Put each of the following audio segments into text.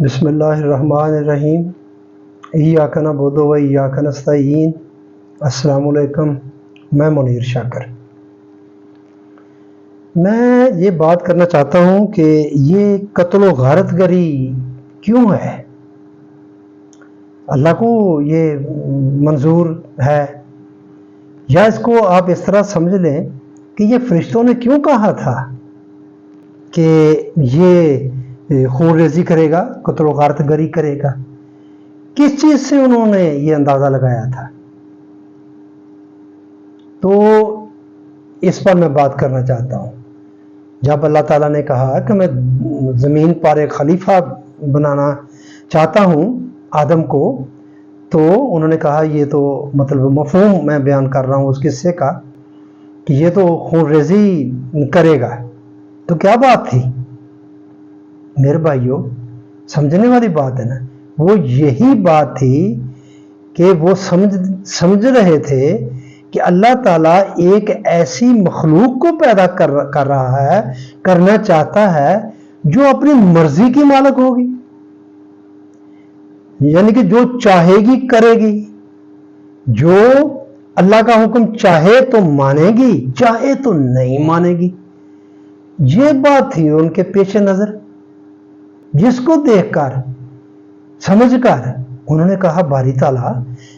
بسم اللہ الرحمن الرحیم ایاک نعبد و ایاک نستعین۔ السلام علیکم، میں منیر شاکر۔ میں یہ بات کرنا چاہتا ہوں کہ یہ قتل و غارت گری کیوں ہے؟ اللہ کو یہ منظور ہے، یا اس کو آپ اس طرح سمجھ لیں کہ یہ فرشتوں نے کیوں کہا تھا کہ یہ خون ریزی کرے گا، قتل و غارت گری کرے گا؟ کس چیز سے انہوں نے یہ اندازہ لگایا تھا؟ تو اس پر میں بات کرنا چاہتا ہوں۔ جب اللہ تعالیٰ نے کہا کہ میں زمین پر ایک خلیفہ بنانا چاہتا ہوں آدم کو، تو انہوں نے کہا یہ تو مطلب مفہوم میں بیان کر رہا ہوں اس قصے کا کہ یہ تو خون ریزی کرے گا۔ تو کیا بات تھی میرے بھائیوں؟ سمجھنے والی بات ہے نا۔ وہ یہی بات تھی کہ وہ سمجھ رہے تھے کہ اللہ تعالیٰ ایک ایسی مخلوق کو پیدا کر رہا ہے، کرنا چاہتا ہے جو اپنی مرضی کی مالک ہوگی، یعنی کہ جو چاہے گی کرے گی، جو اللہ کا حکم چاہے تو مانے گی، چاہے تو نہیں مانے گی۔ یہ بات تھی ان کے پیش نظر، جس کو دیکھ کر سمجھ کر انہوں نے کہا باری تعالیٰ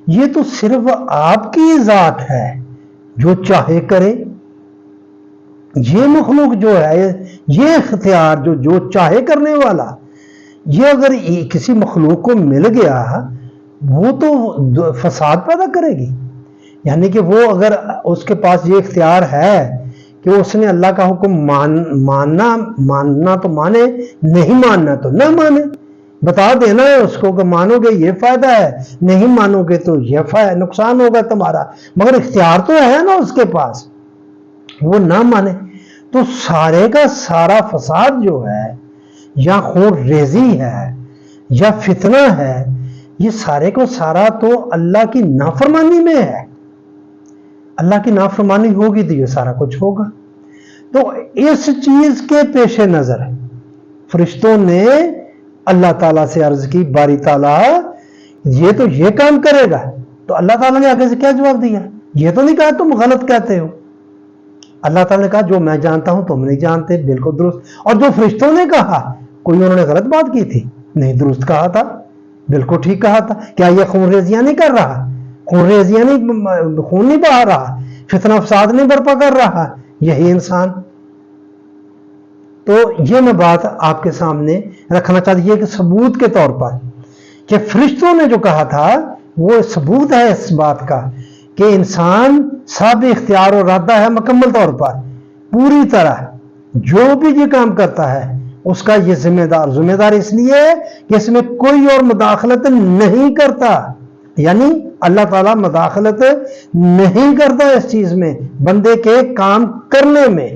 یہ تو صرف آپ کی ذات ہے، جو چاہے کرے۔ یہ مخلوق جو ہے، یہ اختیار جو چاہے کرنے والا، یہ اگر کسی مخلوق کو مل گیا وہ تو فساد پیدا کرے گی۔ یعنی کہ وہ اگر اس کے پاس یہ اختیار ہے کہ اس نے اللہ کا حکم ماننا تو مانے، نہیں ماننا تو نہ مانے، بتا دینا ہے اس کو کہ مانو گے یہ فائدہ ہے، نہیں مانو گے تو یہ نقصان ہوگا تمہارا، مگر اختیار تو ہے نا اس کے پاس، وہ نہ مانے۔ تو سارے کا سارا فساد جو ہے، یا خون ریزی ہے، یا فتنہ ہے، یہ سارے کو سارا تو اللہ کی نافرمانی میں ہے۔ اللہ کی نافرمانی ہوگی تو یہ سارا کچھ ہوگا۔ تو اس چیز کے پیش نظر فرشتوں نے اللہ تعالیٰ سے عرض کی باری تعالیٰ یہ تو یہ کام کرے گا۔ تو اللہ تعالیٰ نے آگے سے کیا جواب دیا؟ یہ تو نہیں کہا تم غلط کہتے ہو۔ اللہ تعالیٰ نے کہا جو میں جانتا ہوں تم نہیں جانتے، بالکل درست۔ اور جو فرشتوں نے کہا، کوئی انہوں نے غلط بات کی تھی؟ نہیں، درست کہا تھا، بالکل ٹھیک کہا تھا۔ کیا یہ خون ریزیاں نہیں کر رہا؟ خون ریزیاں نہیں، خون نہیں بہا رہا، فتنہ فساد نہیں برپا کر رہا یہی انسان؟ تو یہ میں بات آپ کے سامنے رکھنا چاہتی ہے کہ ثبوت کے طور پر کہ فرشتوں نے جو کہا تھا وہ ثبوت ہے اس بات کا کہ انسان صاحب اختیار و ارادہ ہے مکمل طور پر، پوری طرح جو بھی یہ کام کرتا ہے اس کا یہ ذمہ دار اس لیے کہ اس میں کوئی اور مداخلت نہیں کرتا۔ یعنی اللہ تعالیٰ مداخلت نہیں کرتا اس چیز میں، بندے کے کام کرنے میں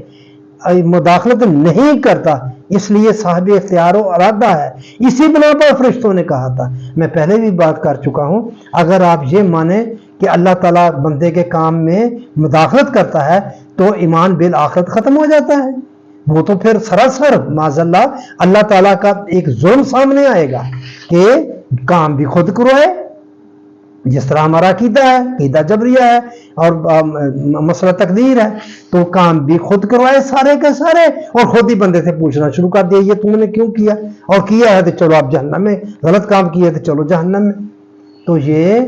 مداخلت نہیں کرتا، اس لیے صاحب اختیار و ارادہ ہے۔ اسی بنا پر فرشتوں نے کہا تھا، میں پہلے بھی بات کر چکا ہوں، اگر آپ یہ مانیں کہ اللہ تعالیٰ بندے کے کام میں مداخلت کرتا ہے تو ایمان بالآخرت ختم ہو جاتا ہے۔ وہ تو پھر سراسر معاذ اللہ تعالیٰ کا ایک ظلم سامنے آئے گا کہ کام بھی خود کروائے، جس طرح ہمارا عقیدہ ہے، عقیدہ جبریہ ہے اور مسئلہ تقدیر ہے، تو کام بھی خود کروائے سارے کے سارے، اور خود ہی بندے سے پوچھنا شروع کر دیا یہ تم نے کیوں کیا، اور کیا ہے تو چلو آپ جہنم میں، غلط کام کیا ہے تو چلو جہنم میں۔ تو یہ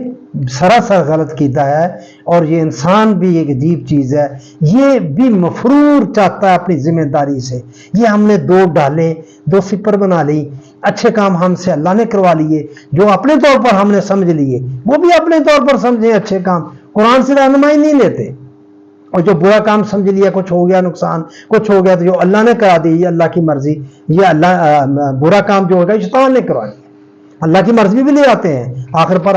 سراسر غلط عقیدہ ہے، اور یہ انسان بھی ایک عجیب چیز ہے، یہ بھی مفرور چاہتا ہے اپنی ذمہ داری سے۔ یہ ہم نے دو ڈالیں، دو سپر بنا لی، اچھے کام ہم سے اللہ نے کروا لیے، جو اپنے طور پر ہم نے سمجھ لیے وہ بھی اپنے طور پر سمجھیں اچھے کام، قرآن سے رہنمائی نہیں لیتے۔ اور جو برا کام سمجھ لیا، کچھ ہو گیا نقصان، کچھ ہو گیا تو جو اللہ نے کرا دی یہ اللہ کی مرضی، یہ اللہ برا کام جو ہوگا شیطان نے کروا دیا، اللہ کی مرضی بھی لے آتے ہیں، آخر پر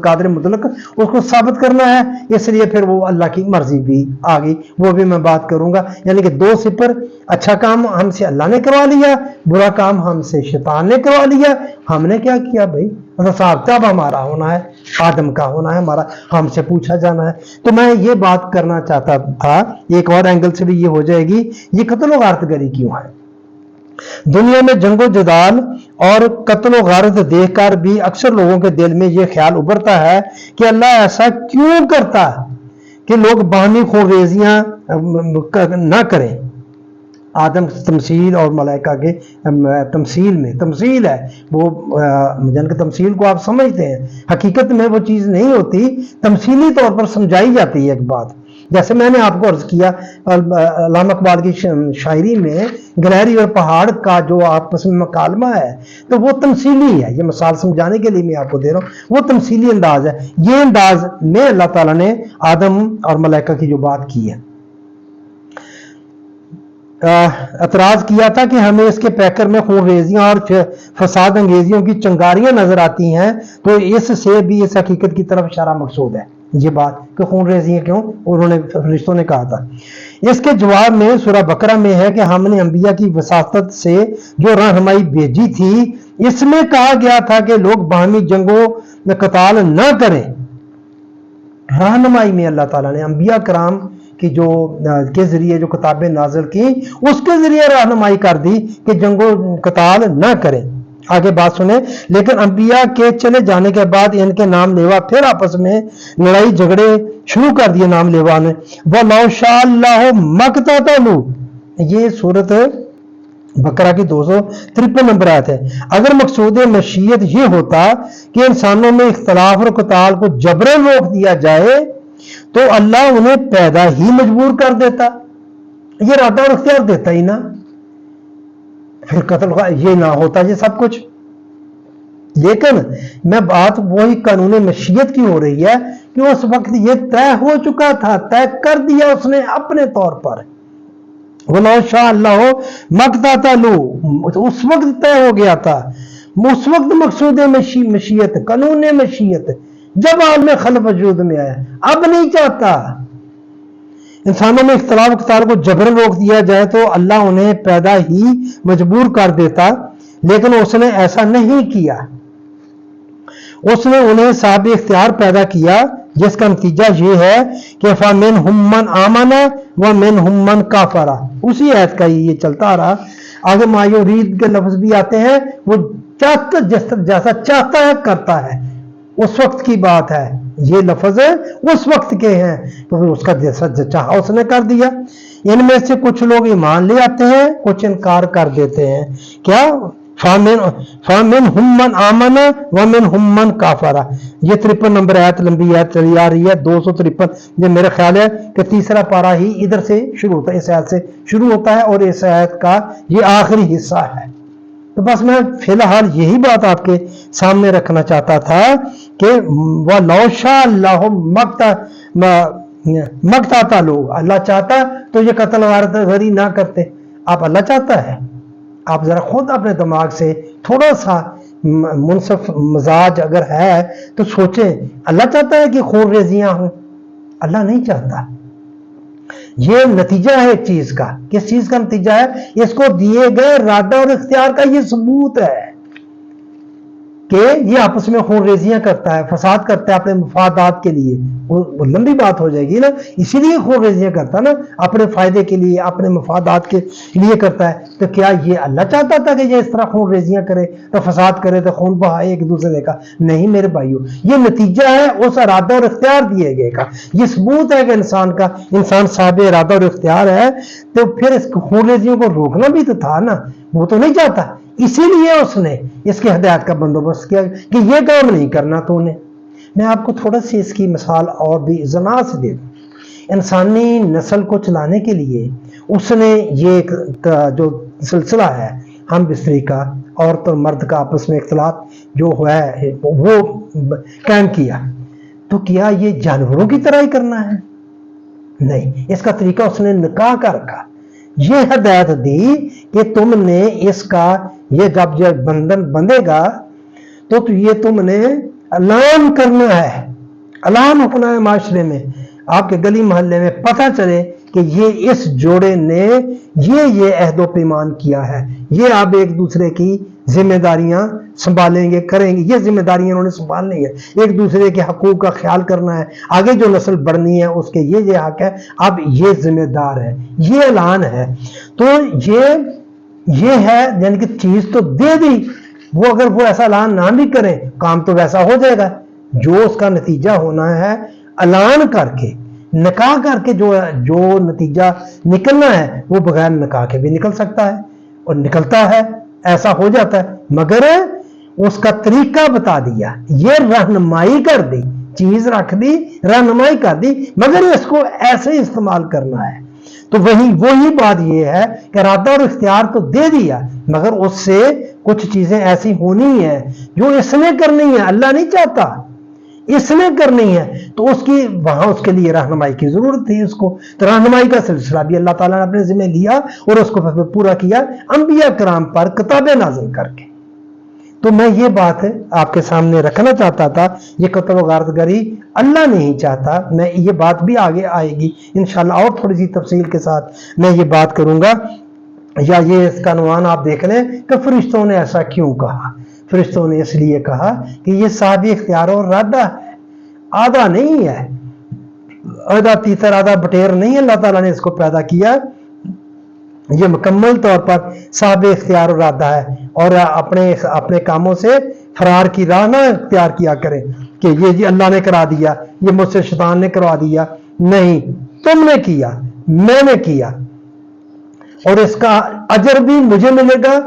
قادر مطلق اس کو ثابت کرنا ہے، اس لیے پھر وہ اللہ کی مرضی بھی آ گئی، وہ بھی میں بات کروں گا۔ یعنی کہ دو سپر، اچھا کام ہم سے اللہ نے کروا لیا، برا کام ہم سے شیطان نے کروا لیا۔ ہم نے کیا کیا بھائی؟ حساب کتاب ہمارا ہونا ہے، آدم کا ہونا ہے، ہمارا ہم سے پوچھا جانا ہے۔ تو میں یہ بات کرنا چاہتا تھا، ایک اور اینگل سے بھی یہ ہو جائے گی، یہ قتل و غارت گری کیوں ہے؟ دنیا میں جنگ و جدال اور قتل و غارت دیکھ کر بھی اکثر لوگوں کے دل میں یہ خیال ابھرتا ہے کہ اللہ ایسا کیوں کرتا کہ لوگ باہمی خونریزیاں نہ کریں۔ آدم کی تمثیل اور ملائکہ کے تمثیل میں تمثیل ہے، وہ جن کی تمثیل کو آپ سمجھتے ہیں، حقیقت میں وہ چیز نہیں ہوتی، تمثیلی طور پر سمجھائی جاتی ہے ایک بات۔ جیسے میں نے آپ کو عرض کیا علامہ اقبال کی شاعری میں گلہری اور پہاڑ کا جو آپس میں مکالمہ ہے تو وہ تمثیلی ہے، یہ مثال سمجھانے کے لیے میں آپ کو دے رہا ہوں، وہ تمثیلی انداز ہے۔ یہ انداز میں اللہ تعالیٰ نے آدم اور ملائکہ کی جو بات کی ہے، اعتراض کیا تھا کہ ہمیں اس کے پیکر میں خون ریزیاں اور فساد انگیزیوں کی چنگاریاں نظر آتی ہیں، تو اس سے بھی اس حقیقت کی طرف اشارہ مقصود ہے۔ یہ بات کہ خون ریزیاں کیوں انہوں نے فرشتوں نے کہا تھا۔ اس کے جواب میں سورہ بقرہ میں ہے کہ ہم نے انبیاء کی وساطت سے جو رہنمائی بھیجی تھی، اس میں کہا گیا تھا کہ لوگ باہمی جنگوں میں قتال نہ کریں۔ رہنمائی میں اللہ تعالیٰ نے انبیاء کرام کی جو کے ذریعے جو کتابیں نازل کی، اس کے ذریعے رہنمائی کر دی کہ جنگ و قتال نہ کریں۔ آگے بات سنیں، لیکن انبیاء کے چلے جانے کے بعد ان کے نام لیوا پھر آپس میں لڑائی جھگڑے شروع کر دیے نام لیوا نے۔ وَلَوْ شَاءَ اللَّهُ مَا اقْتَتَلُوا، یہ سورت بقرہ کی 253 نمبر آیت ہے۔ اگر مقصود مشیت یہ ہوتا کہ انسانوں میں اختلاف اور قتال کو جبرن روک دیا جائے تو اللہ انہیں پیدا ہی مجبور کر دیتا، یہ ارادہ اور اختیار دیتا ہی نا، پھر قتل یہ نہ ہوتا یہ سب کچھ۔ لیکن میں بات وہی قانون مشیت کی ہو رہی ہے کہ اس وقت یہ طے ہو چکا تھا، طے کر دیا اس نے اپنے طور پر۔ وَلَوْ شَاءَ اللَّهُ مَا اقْتَتَلُوا، اس وقت طے ہو گیا تھا، اس وقت مقصود مشیت قانون مشیت جب عالم خلق وجود میں آیا، اب نہیں چاہتا۔ انسانوں میں اختلاف و قتال کو جبرن روک دیا جائے تو اللہ انہیں پیدا ہی مجبور کر دیتا، لیکن اس نے ایسا نہیں کیا۔ اس نے انہیں صاحب اختیار پیدا کیا، جس کا نتیجہ یہ ہے کہ فَمِنْهُمْ مَنْ آمَنَ وَمِنْهُمْ مَنْ كَفَرَ، اسی آیت کا یہ چلتا آ رہا۔ آگے ما یرید کے لفظ بھی آتے ہیں، وہ چاہتا جیسا چاہتا ہے کرتا ہے، اس وقت کی بات ہے، یہ لفظ اس وقت کے ہیں، تو پھر اس کا جیسا چاہا اس نے کر دیا۔ ان میں سے کچھ لوگ ایمان لے آتے ہیں، کچھ انکار کر دیتے ہیں۔ کیا فَمِنْهُمْ مَنْ آمَنَ وَمِنْهُمْ مَنْ كَفَرَ، یہ 53 نمبر آیت لمبی آیت چلی آ رہی ہے 253۔ یہ میرا خیال ہے کہ تیسرا پارہ ہی ادھر سے شروع ہوتا ہے، اس آیت سے شروع ہوتا ہے اور اس آیت کا یہ آخری حصہ ہے۔ تو بس میں فی الحال یہی بات آپ کے سامنے رکھنا چاہتا تھا کہ وَلَوْ شَاءَ اللَّهُ مَا اقْتَتَلُوا، اللہ چاہتا تو یہ قتل غارت غری نہ کرتے۔ آپ اللہ چاہتا ہے، آپ ذرا خود اپنے دماغ سے تھوڑا سا منصف مزاج اگر ہے تو سوچیں، اللہ چاہتا ہے کہ خون ریزیاں ہوں؟ اللہ نہیں چاہتا۔ یہ نتیجہ ہے ایک چیز کا، کس چیز کا نتیجہ ہے؟ اس کو دیے گئے ارادہ اور اختیار کا یہ ثبوت ہے کہ یہ آپس میں خون ریزیاں کرتا ہے، فساد کرتا ہے اپنے مفادات کے لیے۔ وہ لمبی بات ہو جائے گی نا، اسی لیے خون ریزیاں کرتا ہے نا، اپنے فائدے کے لیے، اپنے مفادات کے لیے کرتا ہے۔ تو کیا یہ اللہ چاہتا تھا کہ یہ اس طرح خون ریزیاں کرے تو فساد کرے تو خون بہائے ایک دوسرے کا؟ نہیں میرے بھائیو، یہ نتیجہ ہے اس ارادہ اور اختیار دیے گئے کا، یہ ثبوت ہے کہ انسان صاحب ارادہ اور اختیار ہے، تو پھر اس خون ریزیوں کو روکنا بھی تو تھا نا، وہ تو نہیں چاہتا، اسی لیے اس نے اس کی ہدایت کا بندوبست کیا کہ یہ کام نہیں کرنا تو نے۔ میں آپ کو تھوڑا سی اس کی مثال اور بھی زنا سے دے دوں۔ انسانی نسل کو چلانے کے لیے اس نے یہ جو سلسلہ ہے ہم بستری کا، عورت اور مرد کا آپس میں اختلاط جو ہے وہ قائم کیا، تو کیا یہ جانوروں کی طرح ہی کرنا ہے؟ نہیں، اس کا طریقہ اس نے نکاح کا رکھا، یہ ہدایت دی کہ تم نے اس کا یہ جب یہ بندھن بندھے گا تو یہ تم نے اعلان کرنا ہے، اعلان ہونا ہے معاشرے میں، آپ کے گلی محلے میں پتہ چلے کہ یہ اس جوڑے نے یہ عہد و پیمان کیا ہے، یہ آپ ایک دوسرے کی ذمہ داریاں سنبھالیں گے، کریں گے، یہ ذمہ داریاں انہوں نے سنبھالنی ہے، ایک دوسرے کے حقوق کا خیال کرنا ہے، آگے جو نسل بڑھنی ہے اس کے یہ حق ہے، اب یہ ذمہ دار ہے، یہ اعلان ہے۔ تو یہ ہے، یعنی کہ چیز تو دے دی، وہ اگر وہ ایسا اعلان نہ بھی کریں کام تو ویسا ہو جائے گا. جو اس کا نتیجہ ہونا ہے اعلان کر کے نکاح کر کے جو نتیجہ نکلنا ہے وہ بغیر نکاح کے بھی نکل سکتا ہے اور نکلتا ہے, ایسا ہو جاتا ہے. مگر اس کا طریقہ بتا دیا, یہ رہنمائی کر دی, چیز رکھ دی, رہنمائی کر دی, مگر اس کو ایسے استعمال کرنا ہے. تو وہی بات یہ ہے کہ ارادہ اور اختیار تو دے دیا, مگر اس سے کچھ چیزیں ایسی ہونی ہیں جو اس نے کرنی ہے, اللہ نہیں چاہتا, اس نے کرنی ہے. تو وہاں اس کے لیے رہنمائی کی ضرورت تھی اس کو. تو رہنمائی کا سلسلہ بھی اللہ تعالیٰ نے اپنے ذمہ لیا اور اس کو پورا کیا انبیاء کرام پر کتابیں نازل کر کے. تو میں یہ بات آپ کے سامنے رکھنا چاہتا تھا. یہ کتب و غارت گری اللہ نہیں چاہتا. میں یہ بات بھی آگے آئے گی انشاءاللہ اور تھوڑی سی تفصیل کے ساتھ میں یہ بات کروں گا. یا یہ اس کا عنوان آپ دیکھ لیں کہ فرشتوں نے ایسا کیوں کہا. فرشتوں نے اس لیے کہا کہ یہ صاحب اختیار اور ارادہ ہے, آدھا نہیں ہے, آدھا تیسر آدھا بٹیر نہیں. اللہ تعالیٰ نے اس کو پیدا کیا, یہ مکمل طور پر صاحب اختیار اور ارادہ ہے. اور اپنے کاموں سے فرار کی راہ نہ اختیار کیا کرے کہ یہ جی اللہ نے کرا دیا, یہ مجھ سے شیطان نے کروا دیا. نہیں, تم نے کیا, میں نے کیا, اور اس کا اجر بھی مجھے ملے گا,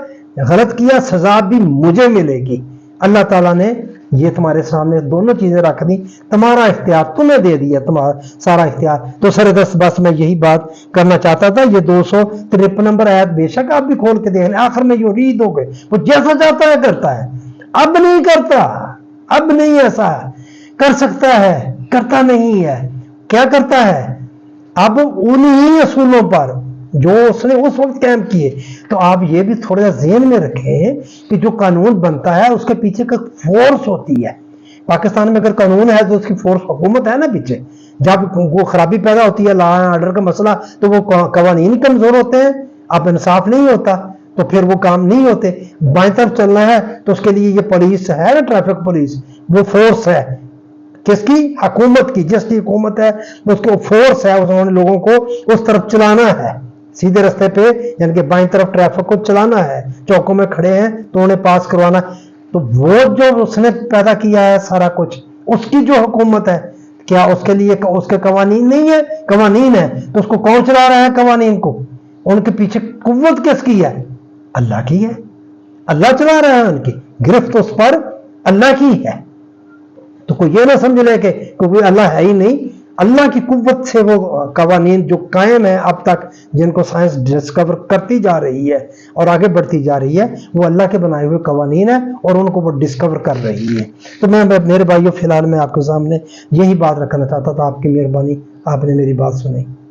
غلط کیا سزا بھی مجھے ملے گی. اللہ تعالیٰ نے یہ تمہارے سامنے دونوں چیزیں رکھ دی, تمہارا اختیار تمہیں دے دیا, تمہارا سارا اختیار. تو سر دست بس میں یہی بات کرنا چاہتا تھا. یہ 253 نمبر آیت بے شک آپ بھی کھول کے دیکھ لیں, آخر میں جو ریڈ ہو گئے وہ جیسا چاہتا ہے کرتا ہے. اب نہیں کرتا, اب نہیں ایسا کر سکتا ہے, کرتا نہیں ہے. کیا کرتا ہے اب انہی اصولوں پر جو اس نے اس وقت قائم کیے. تو آپ یہ بھی تھوڑا سا ذہن میں رکھیں کہ جو قانون بنتا ہے اس کے پیچھے کا فورس ہوتی ہے. پاکستان میں اگر قانون ہے تو اس کی فورس حکومت ہے نا پیچھے. جب وہ خرابی پیدا ہوتی ہے لا اینڈ آرڈر کا مسئلہ تو وہ قوانین کمزور ہوتے ہیں, اب انصاف نہیں ہوتا تو پھر وہ کام نہیں ہوتے. بائیں طرف چلنا ہے تو اس کے لیے یہ پولیس ہے نا, ٹریفک پولیس, وہ فورس ہے کس کی, حکومت کی. جس کی حکومت ہے اس کو فورس ہے, انہوں نے لوگوں کو اس طرف چلانا ہے, سیدھے رستے پہ یعنی کہ بائیں طرف ٹریفک کو چلانا ہے. چوکوں میں کھڑے ہیں تو انہیں پاس کروانا. تو وہ جو اس نے پیدا کیا ہے سارا کچھ, اس کی جو حکومت ہے, کیا اس کے لیے اس کے قوانین نہیں ہے؟ قوانین ہے. تو اس کو کون چلا رہا ہے قوانین کو؟ ان کے پیچھے قوت کس کی ہے؟ اللہ کی ہے. اللہ چلا رہا ہے, ان کی گرفت اس پر اللہ کی ہے. تو کوئی یہ نہ سمجھ لے کہ کوئی اللہ ہے ہی نہیں. اللہ کی قوت سے وہ قوانین جو قائم ہیں اب تک, جن کو سائنس ڈسکور کرتی جا رہی ہے اور آگے بڑھتی جا رہی ہے, وہ اللہ کے بنائے ہوئے قوانین ہیں اور ان کو وہ ڈسکور کر رہی ہے. تو میں میرے بھائیوں فی الحال میں آپ کے سامنے یہی بات رکھنا چاہتا تھا. آپ کی مہربانی, آپ نے میری بات سنی.